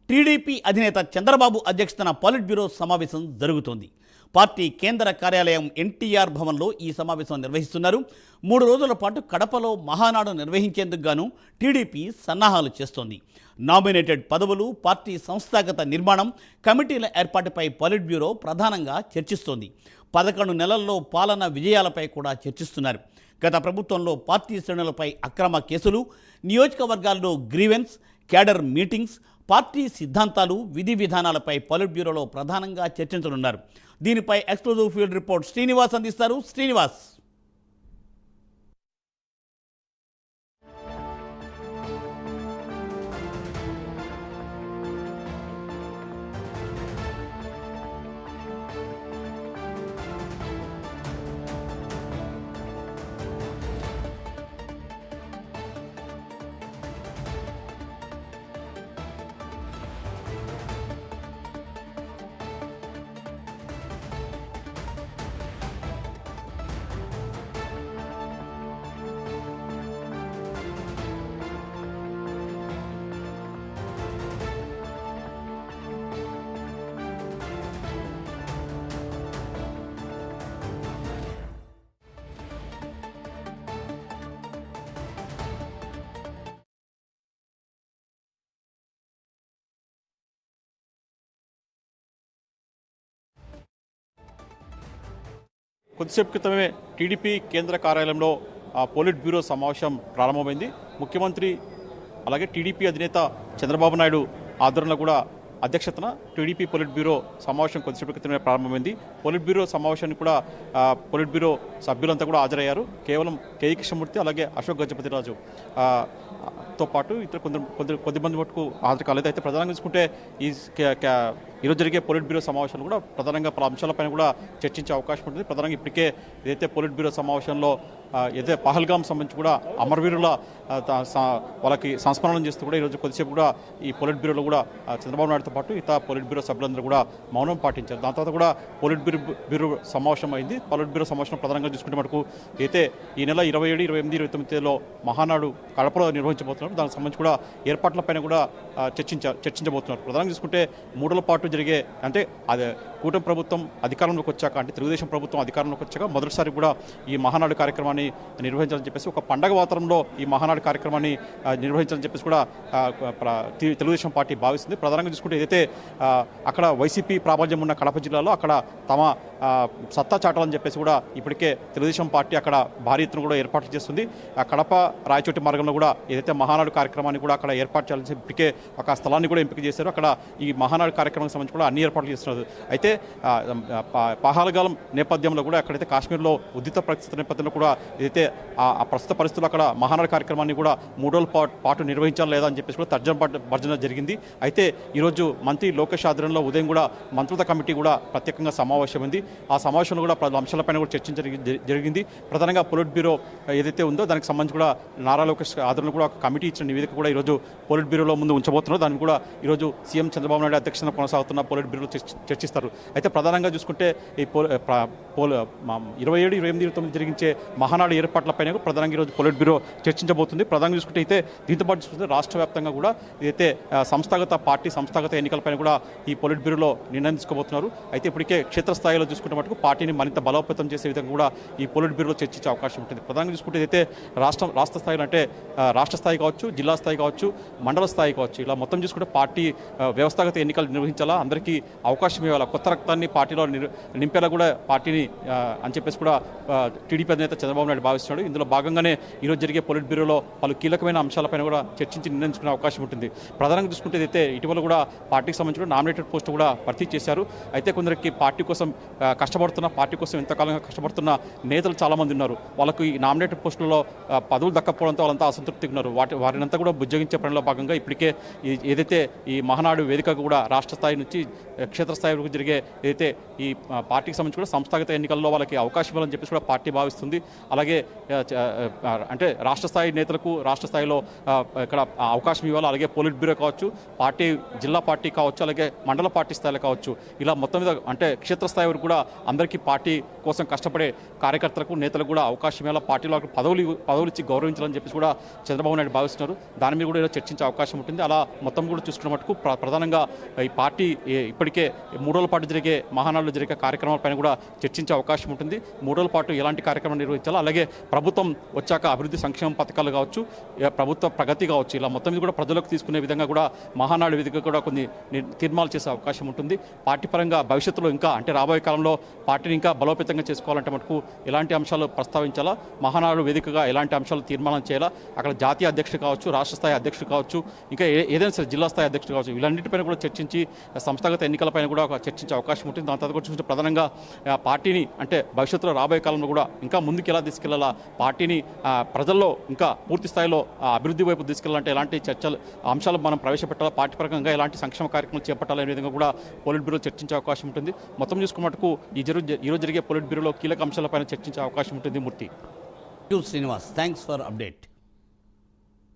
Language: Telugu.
టీడీపీ అధినేత చంద్రబాబు అధ్యక్షతన పొలిట్ బ్యూరో సమావేశం జరుగుతోంది. పార్టీ కేంద్ర కార్యాలయం ఎన్టీఆర్ భవన్లో ఈ సమావేశం నిర్వహిస్తున్నారు. 3 రోజుల పాటు కడపలో మహానాడు నిర్వహించేందుకు గాను టీడీపీ సన్నాహాలు చేస్తోంది. నామినేటెడ్ పదవులు, పార్టీ సంస్థాగత నిర్మాణం, కమిటీల ఏర్పాటుపై పొలిట్ బ్యూరో ప్రధానంగా చర్చిస్తోంది. 11 నెలల్లో పాలన విజయాలపై కూడా చర్చిస్తున్నారు. గత ప్రభుత్వంలో పార్టీ శ్రేణులపై అక్రమ కేసులు, నియోజకవర్గాల్లో గ్రీవెన్స్, క్యాడర్ మీటింగ్స్, పార్టీ సిద్ధాంతాలు, విధి విధానాలపై పొలిట్ బ్యూరోలో ప్రధానంగా చర్చించనున్నారు. దీనిపై ఎక్స్క్లూజివ్ ఫీల్డ్ రిపోర్ట్ శ్రీనివాస్ అందిస్తారు. శ్రీనివాస్. కొద్దిసేపు క్రితమే టీడీపీ కేంద్ర కార్యాలయంలో పొలిట్ బ్యూరో సమావేశం ప్రారంభమైంది. ముఖ్యమంత్రి అలాగే టీడీపీ అధినేత చంద్రబాబు నాయుడు ఆధ్వర్యంలో కూడా అధ్యక్షతన టీడీపీ పొలిట్ బ్యూరో సమావేశం కొద్దిసేపు క్రితమే ప్రారంభమైంది. పొలిట్ బ్యూరో సమావేశానికి కూడా పొలిట్ బ్యూరో సభ్యులంతా కూడా హాజరయ్యారు. కేవలం కేఈ కృష్ణమూర్తి అలాగే అశోక్ గజపతిరాజు తో పాటు ఇతర కొద్దిమంది మటుకు హాజరు కాలేదు. అయితే ప్రధానంగా చూసుకుంటే ఈరోజు జరిగే పొలిట్ బ్యూరో సమావేశంలో కూడా ప్రధానంగా పలు అంశాలపైన కూడా చర్చించే అవకాశం ఉంటుంది. ప్రధానంగా ఇప్పటికే ఏదైతే పొలిట్ బ్యూరో సమావేశంలో ఏదైతే పహల్గాం సంబంధించి కూడా అమరవీరుల వాళ్ళకి సంస్మరణం చేస్తూ కూడా ఈరోజు కొద్దిసేపు కూడా ఈ పొలిట్ బ్యూరోలో కూడా చంద్రబాబు నాయుడుతో పాటు ఇతర పొలిట్ బ్యూరో సభ్యులందరూ కూడా మౌనం పాటించారు. దాని తర్వాత కూడా పొలిట్ బ్యూరో సమావేశం అయింది. పొలిట్ బ్యూరో సమావేశం ప్రధానంగా చూసుకుంటే మటుకు అయితే ఈ నెల 27, 28, 29 తేదీలో మహానాడు కడపలో నిర్వహించబోతున్నారు. దానికి సంబంధించి కూడా ఏర్పాట్లపైన కూడా చర్చించబోతున్నారు. ప్రధానంగా చూసుకుంటే 3 రోజుల పాటు జరిగే అంటే అదే కూటమి ప్రభుత్వం అధికారంలోకి వచ్చాక అంటే తెలుగుదేశం ప్రభుత్వం అధికారంలోకి వచ్చాక మొదటిసారి కూడా ఈ మహానాడు కార్యక్రమాన్ని నిర్వహించాలని చెప్పేసి ఒక పండగ వాతావరణంలో ఈ మహానాడు కార్యక్రమాన్ని నిర్వహించాలని చెప్పేసి కూడా తెలుగుదేశం పార్టీ భావిస్తుంది. ప్రధానంగా చూసుకుంటే ఏదైతే అక్కడ వైసీపీ ప్రాబల్యం ఉన్న కడప జిల్లాలో అక్కడ తమ సత్తా చాటాలని చెప్పేసి కూడా ఇప్పటికే తెలుగుదేశం పార్టీ అక్కడ భారీ ఎత్తున కూడా ఏర్పాట్లు చేస్తుంది. కడప రాయచోటి మార్గంలో కూడా ఏదైతే మహానాడు కార్యక్రమాన్ని కూడా అక్కడ ఏర్పాటు చేయాలని ఇప్పటికే ఒక స్థలాన్ని కూడా ఎంపిక చేశారు. అక్కడ ఈ మహానాడు కార్యక్రమానికి సంబంధించి కూడా అన్ని ఏర్పాట్లు చేస్తున్నారు. అయితే పహల్గాం నేపథ్యంలో కూడా ఎక్కడైతే కాశ్మీర్లో ఉద్రిక్త పరిస్థితుల నేపథ్యంలో కూడా ఏదైతే ఆ ప్రస్తుత పరిస్థితుల్లో అక్కడ మహానాడు కార్యక్రమాన్ని కూడా 3 రోజుల పాటు నిర్వహించాలి లేదా అని చెప్పేసి కూడా తర్జన జరిగింది. అయితే ఈరోజు మంత్రి లోకేష్ ఆధ్వర్యంలో ఉదయం కూడా మంత్రుల కమిటీ కూడా ప్రత్యేకంగా సమావేశమైంది. ఆ సమావేశంలో కూడా పలు అంశాలపైన కూడా చర్చించడం జరిగింది. ప్రధానంగా పొలిట్ బ్యూరో ఏదైతే ఉందో దానికి సంబంధించి కూడా నారా లోకేష్ ఆధ్వర్యంలో కూడా ఒక కమిటీ ఇచ్చిన నివేదిక కూడా ఈరోజు పొలిట్ బ్యూరోలో ముందు ఉంచబోతున్నారు. దాన్ని కూడా ఈరోజు సీఎం చంద్రబాబు నాయుడు అధ్యక్షతన కొనసాగుతున్న పొలిట్ బ్యూరోలో చర్చిస్తారు. అయితే ప్రధానంగా చూసుకుంటే ఈ 27, 28, 29 జరిగించే మహానాడు ఏర్పాట్లపైన ప్రధానంగా ఈరోజు పొలిట్ బ్యూరో చర్చించబోతుంది. ప్రధానంగా చూసుకుంటే అయితే దీంతో పాటు చూసుకుంటే రాష్ట్ర వ్యాప్తంగా కూడా ఏదైతే సంస్థాగత ఎన్నికలపైన కూడా ఈ పొలిట్ బ్యూరోలో నిర్ణయం తీసుకోబోతున్నారు. అయితే ఇప్పటికే క్షేత్రస్థాయిలో చూసుకుంటే మటుకు పార్టీని మరింత బలోపేతం చేసే విధంగా కూడా ఈ పొలిట్ బ్యూరోలో చర్చించే అవకాశం ఉంటుంది. ప్రధానంగా చూసుకుంటే అయితే రాష్ట్ర స్థాయిలో అంటే రాష్ట్ర స్థాయి కావచ్చు, జిల్లా స్థాయి కావచ్చు, మండల స్థాయి కావచ్చు, ఇలా మొత్తం చూసుకుంటే పార్టీ వ్యవస్థాగత ఎన్నికలు నిర్వహించాలా, అందరికీ అవకాశం ఇవ్వాలా, కొత్త రక్తాన్ని పార్టీలో నింపేలా కూడా పార్టీని అని చెప్పేసి కూడా టీడీపీ అధినేత చంద్రబాబు నాయుడు భావిస్తున్నాడు. ఇందులో భాగంగానే ఈరోజు జరిగే పొలిట్ బ్యూరోలో పలు కీలకమైన అంశాలపైన కూడా చర్చించి నిర్ణయించుకునే అవకాశం ఉంటుంది. ప్రధానంగా చూసుకుంటే అయితే ఇటీవల కూడా పార్టీకి సంబంధించిన నామినేటెడ్ పోస్టు కూడా భర్తీ చేశారు. అయితే కొందరికి పార్టీ కోసం పార్టీ కోసం ఎంతకాలంగా కష్టపడుతున్న నేతలు చాలామంది ఉన్నారు. వాళ్ళకు ఈ నామినేటెడ్ పోస్టులలో పదవులు దక్కపోవడంతో వాళ్ళంతా అసంతృప్తిగా ఉన్నారు. వారినంతా కూడా బుజ్జగించే పనిలో భాగంగా ఇప్పటికే ఏదైతే ఈ మహానాడు వేదికకు కూడా రాష్ట్ర స్థాయి నుంచి క్షేత్రస్థాయి వరకు జరిగే ఏదైతే ఈ పార్టీకి సంబంధించి కూడా సంస్థాగత ఎన్నికల్లో వాళ్ళకి అవకాశం ఇవ్వాలని చెప్పేసి కూడా పార్టీ భావిస్తుంది. అలాగే అంటే రాష్ట్ర స్థాయి నేతలకు రాష్ట్ర స్థాయిలో ఇక్కడ అవకాశం ఇవ్వాలి. అలాగే పొలిట్ బ్యూరో కావచ్చు, పార్టీ జిల్లా పార్టీ కావచ్చు, అలాగే మండల పార్టీ స్థాయిలో కావచ్చు, ఇలా మొత్తం మీద అంటే క్షేత్రస్థాయి వరకు కూడా అందరికీ పార్టీ కోసం కష్టపడే కార్యకర్తలకు నేతలకు కూడా అవకాశం ఇవ్వాలి. పార్టీలో పదవులు ఇచ్చి గౌరవించాలని చెప్పేసి కూడా చంద్రబాబు నాయుడు భావిస్తున్నారు. చేస్తున్నారు. దాని మీద కూడా ఈరోజు చర్చించే అవకాశం ఉంటుంది. అలా మొత్తం కూడా చూసుకున్న మటుకు ప్రధానంగా ఈ పార్టీ ఇప్పటికే 3 రోజుల పాటు జరిగే మహానాడులో జరిగే కార్యక్రమాలపైన కూడా చర్చించే అవకాశం ఉంటుంది. 3 రోజుల పాటు ఎలాంటి కార్యక్రమం నిర్వహించాలో, అలాగే ప్రభుత్వం వచ్చాక అభివృద్ధి సంక్షేమ పథకాలు కావచ్చు, ప్రభుత్వ ప్రగతి కావచ్చు, ఇలా మొత్తం మీద కూడా ప్రజలకు తీసుకునే విధంగా కూడా మహానాడు వేదికగా కూడా కొన్ని తీర్మానాలు చేసే అవకాశం ఉంటుంది. పార్టీ పరంగా భవిష్యత్తులో ఇంకా అంటే రాబోయే కాలంలో పార్టీని ఇంకా బలోపేతంగా చేసుకోవాలంటే మటుకు ఎలాంటి అంశాలు ప్రస్తావించాలా, మహానాడు వేదికగా ఎలాంటి అంశాలు తీర్మానం చేయాలా, అక్కడ జాతీయ అధ్యక్షుడు కావచ్చు, రాష్ట్ర స్థాయి అధ్యక్షుడు కావచ్చు, ఇంకా ఏదైనా సరే జిల్లా స్థాయి అధ్యక్షుడు కావచ్చు, వీళ్ళన్నిటిపైన కూడా చర్చించి సంస్థాగత ఎన్నికలపైన కూడా చర్చించే అవకాశం ఉంటుంది. దాని తర్వాత కూడా చూస్తే ప్రధానంగా పార్టీని అంటే భవిష్యత్తులో రాబోయే కాలంలో కూడా ఇంకా ముందుకు ఎలా తీసుకెళ్లాలా, పార్టీని ప్రజల్లో ఇంకా పూర్తి స్థాయిలో అభివృద్ధి వైపు తీసుకెళ్లాలంటే ఎలాంటి చర్చలు అంశాలు మనం ప్రవేశపెట్టాలా, పార్టీ పరంగా ఎలాంటి సంక్షేమ కార్యక్రమాలు చేపట్టాలనే విధంగా కూడా పోలిట్ బ్యూరో చర్చించే అవకాశం ఉంటుంది. మొత్తం చూసుకున్నట్టుకు ఈరోజు జరిగే పోలిట్ బ్యూరోలో కీలక అంశాలపైన చర్చించే అవకాశం ఉంటుంది. Murthy. Srinivas, thanks for update.